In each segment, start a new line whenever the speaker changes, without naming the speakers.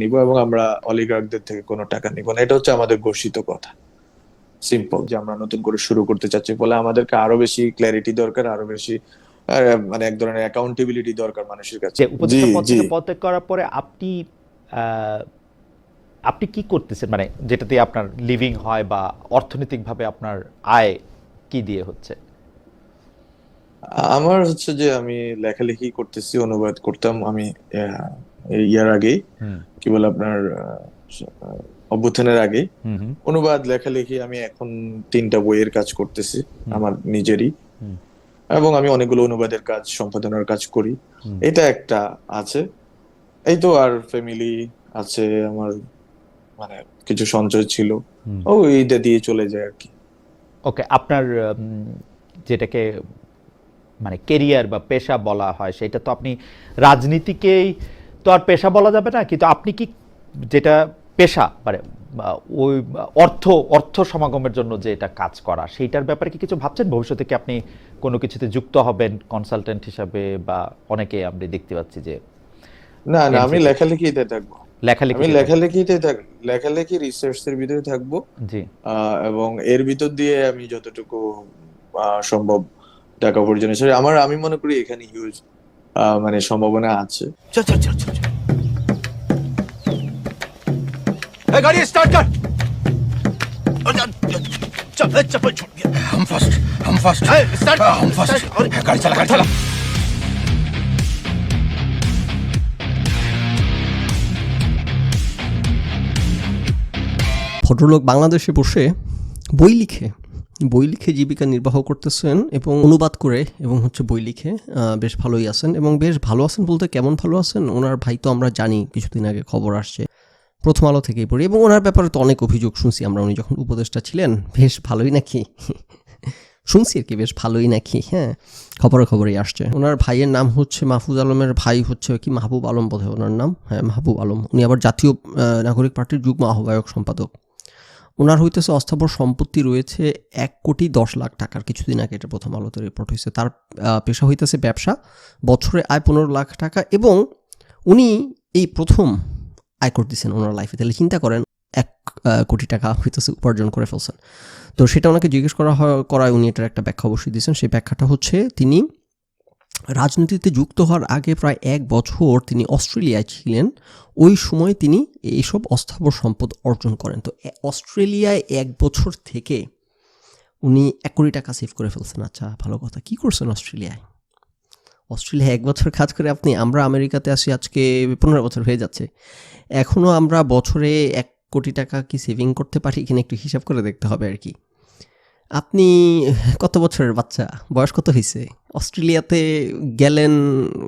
নিব এবং আমরা অলিগার্কদের থেকে কোনো টাকা নিব না। এটা হচ্ছে আমাদের ঘোষিত কথা। সিম্পল যে আমরা নতুন করে শুরু করতে চাচ্ছি, ফলে আমাদেরকে আরো বেশি ক্ল্যারিটি দরকার, আরো বেশি মানে এক ধরনের অ্যাকাউন্টেবিলিটি দরকার মানুষের কাছে।
যে
জি
উপদেষ্টা পদ
জি।
থেকে পদত্যাগ করার পরে আহ, আপনি কি করতেছেন, মানে যেটাতে আপনার লিভিং হয় বা অর্থনৈতিকভাবে আপনার আয় কি দিয়ে হচ্ছে?
আমার হচ্ছে যে আমি লেখালেখি করতেছি, অনুবাদ করতাম আমি এই ইয়ার আগেই,
হুম
কি বলে আপনার অভ্যুত্থানের আগেই।
হুম হুম
অনুবাদ লেখালেখি আমি এখন 3টা বইয়ের কাজ করতেছি
হুম
আমার নিজেরই,
হুম
এবং আমি অনেকগুলো অনুবাদের কাজ সম্পাদনার কাজ করি।
হুম।
এটা একটা আছে। এই তো, আর ফ্যামিলি আছে আমার, মানে কিছু সঞ্চয় ছিল,
হুম।
ও এইটা দিয়ে চলে যায় আর কি।
ওকে, আপনার যেটাকে মানে কেরিয়ার বা পেশা বলা হয়, সেটা তো আপনি রাজনীতিকেই তো আর পেশা বলা যাবে না, কিন্তু আপনি কি যেটা পেশা মানে বা ওই অর্থ অর্থ সমাগমের জন্য যে এটা কাজ করা, সেইটার ব্যাপারে কি কিছু ভাবছেন? ভবিষ্যতে কি আপনি কোনো কিছুতে যুক্ত হবেন কনসালটেন্ট হিসাবে, বা অনেকে আমরা দেখতে পাচ্ছি যে
না না, আমি
এনসিসি
লেখালেখিতে থাকবো। আমি
লেখালেখিতে থাকবেন?
লেখালেখিতে থাক লেখালেখি রিসার্চ এর ভিতরে থাকবো।
জি।
এবং এর ভিতর দিয়ে আমি যতটুকু সম্ভব টাকা উপার্জনের আমি মনে করি এখানে হিউজ মানে সম্ভাবনা আছে।
चल चल चल चल चल ए, गाड़ी स्टार्ट कर चल चप्पल छोड़ दिया हम फर्स्ट स्टार्ट हम फर्स्ट गाड़ी चला
ভদ্রলোক বাংলাদেশে বসে বই লিখে জীবিকা নির্বাহ করতেছেন এবং অনুবাদ করে এবং হচ্ছে বই লিখে বেশ ভালোই আছেন, এবং বেশ ভালো আছেন বলতে কেমন ভালো আছেন, ওনার ভাই তো আমরা জানি, কিছুদিন আগে খবর আসছে, প্রথম আলো থেকেই পড়ি, এবং ওনার ব্যাপারে তো অনেক অভিযোগ শুনছি আমরা, উনি যখন উপদেষ্টা ছিলেন বেশ ভালোই নাকি শুনছি আর কি, বেশ ভালোই নাকি, হ্যাঁ, খবরেই আসছে। ওনার ভাইয়ের নাম হচ্ছে মাহফুজ আলমের ভাই হচ্ছে কি মাহবুব আলম বোধহয় ওনার নাম, হ্যাঁ মাহবুব আলম। উনি আবার জাতীয় নাগরিক পার্টির যুগ্ম আহ্বায়ক সম্পাদক। ওনার হইতেছে অস্থাবর সম্পত্তি রয়েছে 1,10,00,000 টাকার, কিছুদিন আগে এটা প্রথম আলোতে রিপোর্ট হয়েছে। তার পেশা হইতেছে ব্যবসা, বছরে আয় 15 লাখ টাকা, এবং উনি এই প্রথম আয় করতেছেন ওনার লাইফে। তাহলে চিন্তা করেন 1 কোটি টাকা হইতেছে উপার্জন করে ফেলছেন। তো সেটা ওনাকে জিজ্ঞেস করায় উনি এটার একটা ব্যাখ্যা অবশ্যই দিয়েছেন। সেই ব্যাখ্যাটা হচ্ছে তিনি রাজনীতিতে যুক্ত হওয়ার আগে প্রায় 1 বছর তিনি অস্ট্রেলিয়ায় ছিলেন, ওই সময় তিনি এইসব অস্থাবর সম্পদ অর্জন করেন। তো অস্ট্রেলিয়ায় 1 বছর থেকে উনি 1 কোটি টাকা সেভ করে ফেলছেন। আচ্ছা, ভালো কথা। কি করছেন অস্ট্রেলিয়ায়? 1 বছর কাজ করে আপনি, আমরা আমেরিকাতে আসি আজকে 15 বছর হয়ে যাচ্ছে, এখনও আমরা বছরে 1 কোটি টাকা কি সেভিং করতে পারি কিনা একটু হিসাব করে দেখতে হবে আর কি। আপনি কত বছরের বাচ্চা, বয়স কত হয়েছে? অস্ট্রেলিয়াতে গেলেন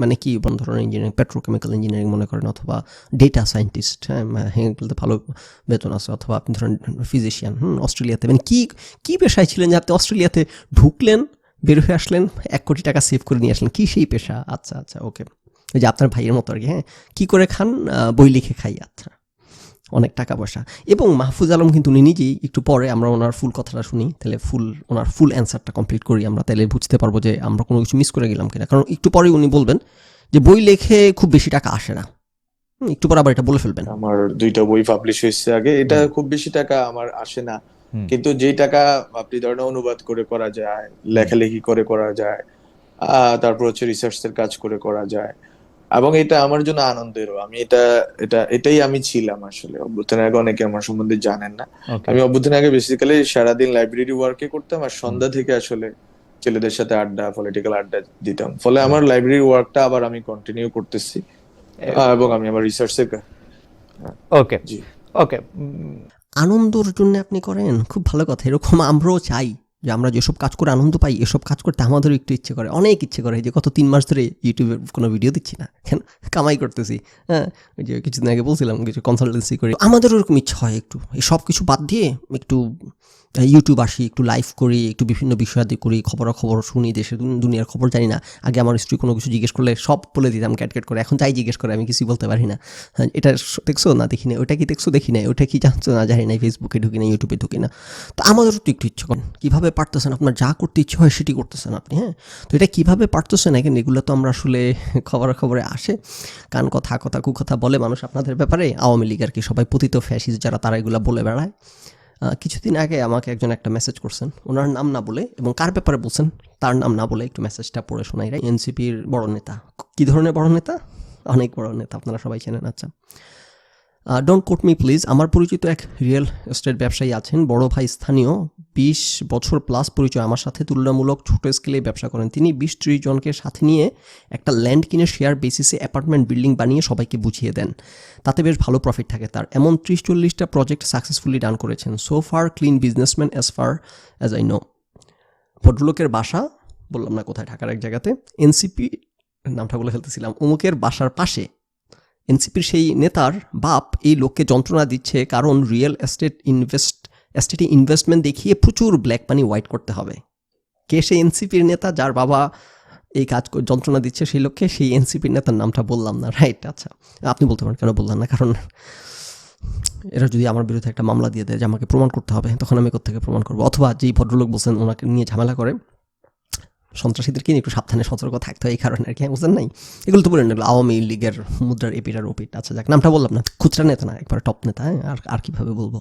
মানে কি ধরনের ইঞ্জিনিয়ারিং, পেট্রোকেমিক্যাল ইঞ্জিনিয়ারিং মনে করেন, অথবা ডেটা সায়েন্টিস্ট, হ্যাঁ এগুলোতে ভালো বেতন আছে, অথবা আপনি ধরেন ফিজিশিয়ান। অস্ট্রেলিয়াতে মানে কি পেশায় ছিলেন যে আপনি অস্ট্রেলিয়াতে ঢুকলেন, বের হয়ে আসলেন, 1 কোটি টাকা সেভ করে নিয়ে আসলেন? কি সেই পেশা? আচ্ছা আচ্ছা, ওকে, ওই যে আপনার ভাইয়ের মতো আর কি। হ্যাঁ, কী করে খান? বই লিখে খাই। আচ্ছা, অনেক টাকা পয়সা। এবং মাহফুজ আলম কিন্তু উনি নিজেই, একটু পরে আমরা ওনার ফুল কথাটা শুনি, তাহলে ওনার ফুল অ্যান্সারটা কমপ্লিট করি আমরা, তাহলে বুঝতে পারবো যে আমরা কোনো কিছু মিস করে গেলাম কিনা। কারণ একটু পরে উনি বলবেন যে বই লেখে খুব বেশি টাকা আসে না, একটু পরে আবার এটা বলে ফেলবেন।
আমার 2টা বই পাবলিশ হয়েছে আগে, এটা খুব বেশি টাকা আমার আসে না,
হুম
কিন্তু যেই টাকা আপনি ধরেন অনুবাদ করে করা যায়, লেখালেখি করে করা যায়, তারপর হচ্ছে রিসার্চের কাজ করে করা যায়, এবং এটা আমার জন্য আনন্দেরও। আমি এটাই আমি ছিলাম আসলে অভ্যুত্থানের আগে। অনেকে আমার সম্বন্ধে জানেন না,
ওকে।
আমি অভ্যুত্থানের আগে বেসিক্যালি সারাদিন লাইব্রেরি ওয়ার্কে করতাম, আর সন্ধ্যা থেকে আসলে ছেলেদের সাথে আড্ডা, পলিটিক্যাল আড্ডা দিতাম। ফলে আমার লাইব্রেরি ওয়ার্কটা আবার আমি কন্টিনিউ করতেছি, এবং আমি আমার রিসার্চের
ওকে
জি।
ওকে।
আনন্দর জন্য আপনি করেন, খুব ভালো কথা। এরকম আমরাও চাই যে আমরা যেসব কাজ করে আনন্দ পাই, এসব কাজ করতে আমাদেরও একটু ইচ্ছে করে, অনেক ইচ্ছে করে। যে গত 3 মাস ধরে ইউটিউবে কোনো ভিডিও দিচ্ছি না, কেন? কামাই করতেছি। হ্যাঁ, ওই যে কিছুদিন আগে বলছিলাম কিছু কনসালটেন্সি করি, আমাদেরও এরকম ইচ্ছা হয় একটু এই সব কিছু বাদ দিয়ে একটু ইউটিউব আসি, একটু লাইভ করি, একটু বিভিন্ন বিষয়াদি করি, খবর শুনি, দেশের দুনিয়ার খবর জানি না। আগে আমার স্ত্রী কোনো কিছু জিজ্ঞেস করলে সব বলে দিতাম ক্যাট করে, এখন যাই জিজ্ঞেস করে আমি কিছুই বলতে পারি না। হ্যাঁ, এটা দেখছো না, দেখি না, ওটা কি দেখছো, দেখি না, ওটা কি জানছো না, জানি না, ফেসবুকে ঢুকি না, ইউটিউবে ঢুকি না। তো আমাদেরও তো একটু ইচ্ছে করেন কীভাবে কিভাবে পারতেছেন, আপনার যা করতে ইচ্ছে হয় সেটি করতেছেন আপনি, হ্যাঁ। তো এটা কিভাবে পারতেছেন, এখন এগুলো তো আমরা আসলে খবরে আসে, কান কথা কুকথা বলে মানুষ আপনাদের ব্যাপারে, আওয়ামী লীগ আর কি, সবাই পতিত ফ্যাসিস্ট যারা, তারা এগুলো বলে বেড়ায়। কিছুদিন আগে আমাকে একজন একটা মেসেজ করছেন, ওনার নাম না বলে এবং কার ব্যাপারে বলছেন তার নাম না বলে, একটু মেসেজটা পড়ে শোনাই। এনসিপির বড় নেতা, কী ধরনের বড় নেতা? অনেক বড় নেতা, আপনারা সবাই চেনেন। আচ্ছা, ডোন্ট কোট মি প্লিজ। আমার পরিচিত এক রিয়েল এস্টেট ব্যবসায়ী আছেন, বড় ভাই স্থানীয়, 20 বছর প্লাস পরিচয়, আমার সাথে তুলনামূলক ছোট স্কেলে ব্যবসা করেন। তিনি 20-30 জনকে সাথে নিয়ে একটা ল্যান্ড কিনে শেয়ার বেসিসে অ্যাপার্টমেন্ট বিল্ডিং বানিয়ে সবাইকে বুঝিয়ে দেন, তাতে বেশ ভালো প্রফিট থাকে তার। এমন 30-40টা প্রজেক্ট সাকসেসফুলি রান করেছেন। So far clean businessman as far as I know. ভদ্রলোকের বাসা, বললাম না কোথায়, ঢাকার এক জায়গাতে। এনসিপি নামটা বলে ফেলতেছিলাম, অমুকের বাসার পাশে এনসিপির সেই নেতার বাপ এই লোককে যন্ত্রণা দিচ্ছে, কারণ রিয়েল এস্টেটে ইনভেস্টমেন্ট দেখিয়ে প্রচুর ব্ল্যাক মানি হোয়াইট করতে হবে। কে সেই এনসিপির নেতা যার বাবা এই কাজ যন্ত্রণা দিচ্ছে সেই লোককে? সেই এনসিপির নেতার নামটা বললাম না, রাইট? আচ্ছা, আপনি বলতে পারেন কেন বললাম না, কারণ এরা যদি আমার বিরুদ্ধে একটা মামলা দিয়ে দেয় যে আমাকে প্রমাণ করতে হবে, তখন আমি কোত্থেকে প্রমাণ করবো? অথবা যেই ভদ্রলোক বলছেন ওনাকে নিয়ে ঝামেলা করে, সন্ত্রাসীদেরকে নিয়ে একটু সাবধানে সতর্ক থাকতে হয় এই কারণে আর কি, বুঝলেন নাই? এগুলো তো বলেন এগুলো আওয়ামী লীগের মুদ্রার এপিটার ওপিট। আচ্ছা যাক, নামটা বললাম না, খুচরা নেতা না, একবারে টপ নেতা। হ্যাঁ, আর কীভাবে বলবো?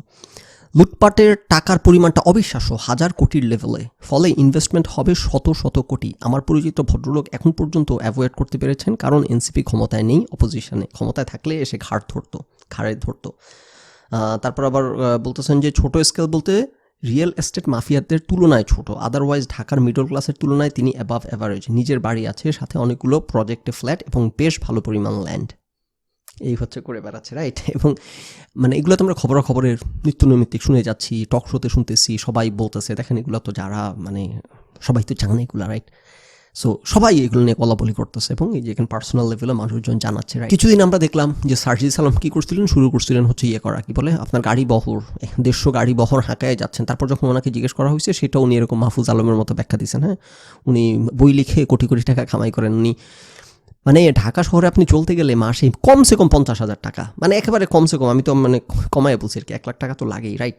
লুটপাটের টাকার পরিমাণটা অবিশ্বাস্য, 1000 কোটির লেভেলে, ফলে ইনভেস্টমেন্ট হবে শত কোটি। আমার পরিচিত ভদ্রলোক এখন পর্যন্ত অ্যাভয়েড করতে পেরেছেন, কারণ এনসিপি ক্ষমতায় নেই, অপোজিশনে। ক্ষমতায় থাকলে এসে ঘাড়ে ধরতো। তারপর আবার বলতেছেন যে ছোট স্কেল বলতে রিয়েল এস্টেট মাফিয়াদের তুলনায় ছোট, আদারওয়াইজ ঢাকার মিডল ক্লাসের তুলনায় তিনি অ্যাবাভ অ্যাভারেজ। নিজের বাড়ি আছে, সাথে অনেকগুলো প্রজেক্টে ফ্ল্যাট এবং বেশ ভালো পরিমাণ ল্যান্ড। এই হচ্ছে করে বেড়াচ্ছে, রাইট? এবং মানে এগুলো তো আমরা খবরের নিত্য নৈমিত্তিক শুনে যাচ্ছি, টক শোতে শুনতেছি, সবাই বলতেছে। দেখেন এগুলো তো যারা মানে সবাই তো জানে এগুলো, রাইট? সো সবাই এগুলো নিয়ে বলাবলি করতেছে এবং এই যে এখানে পার্সোনাল লেভেলে মানুষজন জানাচ্ছে। কিছুদিন আমরা দেখলাম যে সার্জিস আলম কী শুরু করছিলেন হচ্ছে করা, কি বলে, আপনার গাড়ি বহর 150 গাড়ি বহর হাঁকায় যাচ্ছেন। তারপর যখন ওনাকে জিজ্ঞেস করা হয়েছে, সেটা উনি এরকম মাহফুজ আলমের মতো ব্যাখ্যা দিচ্ছেন। হ্যাঁ, উনি বই লিখে কোটি টাকা কামাই করেন। উনি মানে ঢাকা শহরে আপনি চলতে গেলে মাসে কমসে কম 50,000 টাকা, মানে একেবারে কমসে কম, আমি তো মানে কমায় বলছি আর কি, 1 লাখ টাকা তো লাগেই, রাইট?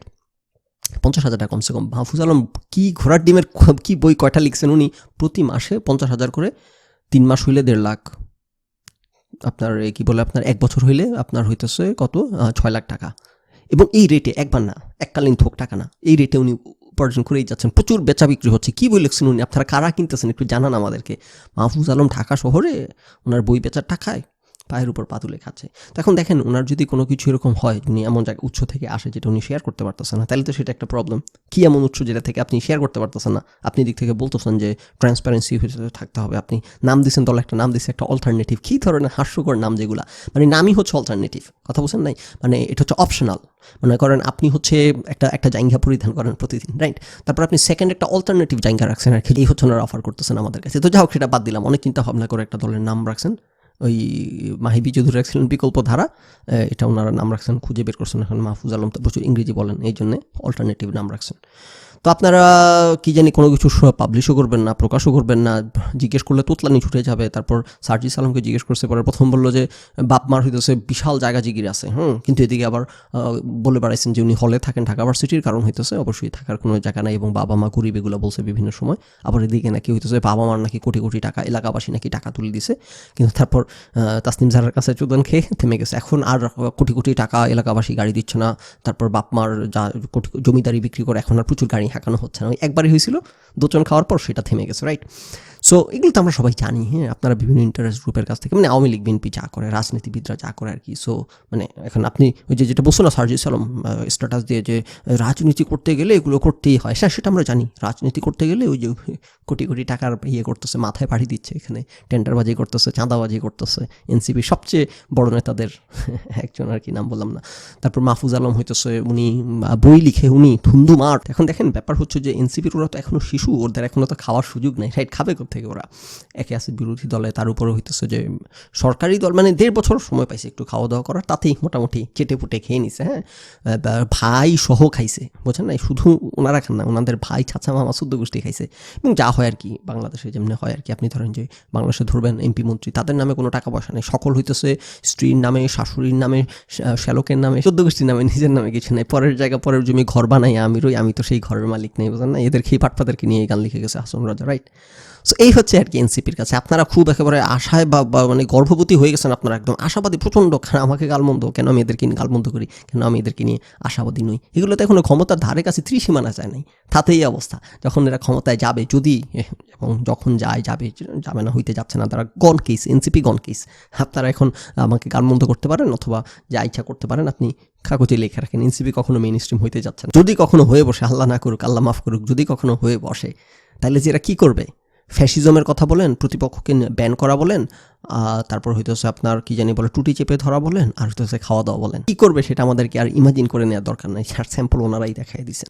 50,000 টাকা কমসে কম। মাহফুজ আলম কি ঘোড়ার ডিমের কি বই কয়টা লিখছেন উনি? প্রতি মাসে 50,000 করে, 3 মাস হইলে 1.5 লাখ, আপনার কি বলে, আপনার 1 বছর হইলে আপনার হইতেছে কত, 6 লাখ টাকা। এবং এই রেটে, একবার না, এককালীন থোক টাকা না, এই রেটে উনি উপার্জন করেই যাচ্ছেন। প্রচুর বেচা বিক্রি হচ্ছে। কী বই লিখছেন উনি? আপনারা কারা কিনতেছেন একটু জানান আমাদেরকে। মাহফুজ আলম ঢাকা শহরে ওনার বই বেচার টাকায় পায়ের উপর পা তুলে খাচ্ছে। তো এখন দেখেন, ওনার যদি কোনো কিছু এরকম হয়, উনি এমন জায়গায় উৎস থেকে আসে যেটা উনি শেয়ার করতে পারতেছেন না, তাহলে তো সেটা একটা প্রবলেম। কী এমন উৎস যেটা থেকে আপনি শেয়ার করতে পারতেছেন না? আপনি দিক থেকে বলতেছেন যে ট্রান্সপারেন্সি থাকতে হবে। আপনি নাম দিচ্ছেন, দল একটা নাম দিচ্ছে, একটা অল্টারনেটিভ। কী ধরনের হাস্যকর নাম যেগুলা, মানে নামই হচ্ছে অল্টারনেটিভ, কথা বলছেন নাই? মানে এটা হচ্ছে অপশনাল। মনে করেন আপনি হচ্ছে একটা জায়গা পরিধান করেন প্রতিদিন, রাইট? তারপর আপনি সেকেন্ড একটা অল্টারনেটিভ জায়গা রাখছেন আর কি, এই হচ্ছে ওনারা অফার করতেছেন আমাদের কাছে। তো যাই হোক, সেটা বাদ দিলাম। অনেক চিন্তা ভাবনা করে একটা দলের নাম রাখছেন, ওই মাহিবি চৌধুরী রাখছিলেন বিকল্প ধারা, এটা ওনারা নাম রাখছেন, খুঁজে বের করছেন। এখন মাহফুজ আলম তো প্রচুর ইংরেজি বলেন, এই জন্যে অল্টারনেটিভ নাম রাখছেন। তো আপনারা কি জানি কোনো কিছু পাবলিশও করবেন না, প্রকাশও করবেন না, জিজ্ঞেস করলে তোতলানি ছুটে যাবে। তারপর সার্জিস আলমকে জিজ্ঞেস করতে পারে, প্রথম বললো যে বাপ মার হইতেছে বিশাল জায়গা জিগির আছে, কিন্তু এদিকে আবার বলে বেড়াইছেন যে উনি হলে থাকেন ঢাকা ভার্সিটির, কারণ হইতেছে অবশ্যই থাকার কোনো জায়গা নাই এবং বাবা মা গরিব, এগুলো বলছে বিভিন্ন সময়। আবার এদিকে নাকি হইতেছে বাবা মার নাকি কোটি টাকা, এলাকাবাসী নাকি টাকা তুলে দিছে, কিন্তু তারপর তাসনিম জাহরার কাছে চুদন খেয়ে থেমে গেছে। এখন আর কোটি টাকা এলাকাবাসী গাড়ি দিচ্ছে না। তারপর বাপ মার যা জমিদারি বিক্রি করে এখন আর প্রচুর গাড়ি হাঁকানো হচ্ছে না। ওই একবারই হয়েছিল, দোচন খাওয়ার পর সেটা থেমে গেছে, রাইট? সো এগুলো তো আমরা সবাই জানি। হ্যাঁ, আপনারা বিভিন্ন ইন্টারেস্ট গ্রুপের কাছ থেকে, মানে আওয়ামী লীগ বিএনপি যা করে, রাজনীতিবিদরা যা করে আর কি। সো মানে এখন আপনি ওই যেটা বলছো না, সার্জিস আলম স্ট্যাটাস দিয়ে যে রাজনীতি করতে গেলে এগুলো করতেই হয়, সেটা আমরা জানি। রাজনীতি করতে গেলে ওই যে কোটি টাকার করতেছে, মাথায় পাড়ি দিচ্ছে, এখানে টেন্ডারবাজি করতেছে, চাঁদাবাজি করতেছে। এনসিপি সবচেয়ে বড় নেতাদের একজন আর কি, নাম বললাম না। তারপর মাহফুজ আলম হইতেছে, উনি বই লিখে, উনি ধুন্দু মাঠ। এখন দেখেন ব্যাপার হচ্ছে যে এনসিপির ওরা তো এখনো শিশু, ওদের এখনো তো খাওয়ার সুযোগ নেই, রাইট? খাবে থেকে ওরা একে আছে বিরোধী দলে, তার উপরে হইতেছে যে সরকারি দল, মানে 1.5 বছর সময় পাইছে একটু খাওয়া দাওয়া করার, তাতেই মোটামুটি চেটে পুটে খেয়ে নিছে। হ্যাঁ, ভাই সহ খাইছে, বোঝেন না? শুধু ওনারা খান না, ওনাদের ভাই, চাচা, মামা, চোদ্দ গোষ্ঠী খাইছে। এবং যা হয় আর কি, বাংলাদেশে যেমনি হয় আর কি, আপনি ধরেন যে বাংলাদেশে ধরবেন এমপি মন্ত্রী, তাদের নামে কোনো কোনো টাকা পয়সা নেই, সকল হইতেছে স্ত্রীর নামে, শাশুড়ির নামে, শ্যালকের নামে, 14 গোষ্ঠীর নামে, নিজের নামে কিছু নেই। পরের জায়গা পরের জমি ঘর বানাই আমি রই, আমি তো সেই ঘরের মালিক নেই, বুঝলেন না? এদেরকে পাটপাদেরকে নিয়ে এই গান লিখে গেছে হাসন রাজা, রাইট? সো এই হচ্ছে আর কি এনসিপির কাছে। আপনারা খুব একেবারে আশায় বা মানে গর্ভবতী হয়ে গেছেন, আপনারা একদম আশাবাদী প্রচণ্ড। আমাকে গালমন্দ কেন, আমি এদেরকে নিয়ে গালমন্দ করি কেন, আমি এদেরকে নিয়ে আশাবাদী নই। এগুলোতে এখনো ক্ষমতার ধারে কাছে ত্রিসীমানা যায় নাই, তাতেই অবস্থা। যখন এরা ক্ষমতায় যাবে, যদি এবং যখন যাবে না, হইতে যাচ্ছে না, তারা গন কেস, এনসিপি গন কেস। আপনারা এখন আমাকে গালমন্দ করতে পারেন অথবা যা ইচ্ছা করতে পারেন, আপনি কাগজে লেখা রাখেন। এনসিপি কখনো মেইন স্ট্রিম হইতে যাচ্ছে না। যদি কখনো হয়ে বসে, আল্লাহ না করুক, আল্লাহ মাফ করুক, যদি কখনো হয়ে বসে, তাহলে যে এরা কী করবে? ফ্যাসিজমের কথা বলেন, প্রতিপক্ষকে ব্যান করা বলেন, তারপর হইতেছে আপনার কি জানি বলে টুটি চেপে ধরা বলেন, আর হইতেছে খাওয়া দাওয়া বলেন। কী করবে সেটা আমাদেরকে আর ইমাজিন করে নেওয়ার দরকার নাই, স্যাম্পল ওনারাই দেখাই দিচ্ছেন।